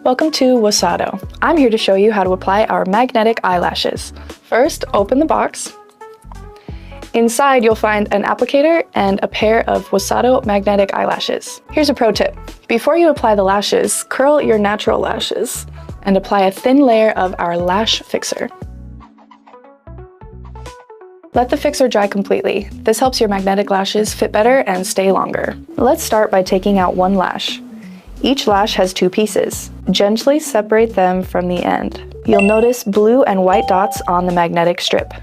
Welcome to WOSADO. I'm here to show you how to apply our magnetic eyelashes. First, open the box. Inside, you'll find an applicator and a pair of WOSADO magnetic eyelashes. Here's a pro tip. Before you apply the lashes, curl your natural lashes and apply a thin layer of our lash fixer. Let the fixer dry completely. This helps your magnetic lashes fit better and stay longer. Let's start by taking out one lash. Each lash has two pieces. Gently separate them from the end. You'll notice blue and white dots on the magnetic strip.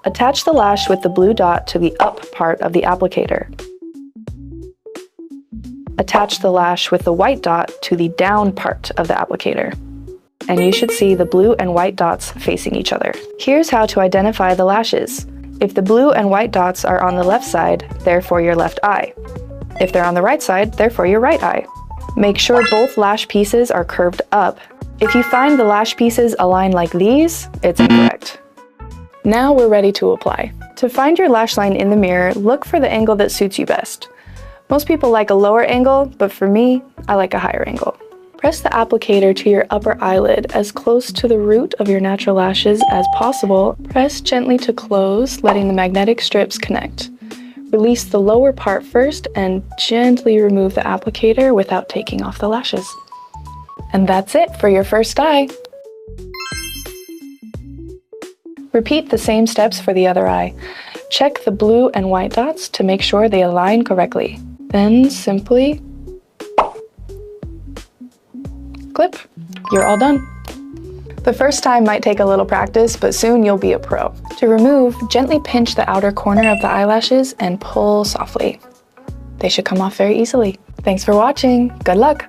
Attach the lash with the blue dot to the up part of the applicator. Attach the lash with the white dot to the down part of the applicator. And you should see the blue and white dots facing each other. Here's how to identify the lashes. If the blue and white dots are on the left side, therefore your left eye. If they're on the right side, therefore your right eye. Make sure both lash pieces are curved up. If you find the lash pieces align like these, it's incorrect. Now we're ready to apply. To find your lash line in the mirror, look for the angle that suits you best. Most people like a lower angle, but for me, I like a higher angle. Press the applicator to your upper eyelid as close to the root of your natural lashes as possible. Press gently to close, letting the magnetic strips connect. Release the lower part first and gently remove the applicator without taking off the lashes. And that's it for your first eye. Repeat the same steps for the other eye. Check the blue and white dots to make sure they align correctly. Then simply clip. You're all done. The first time might take a little practice, but soon you'll be a pro. To remove, gently pinch the outer corner of the eyelashes and pull softly. They should come off very easily. Thanks for watching. Good luck!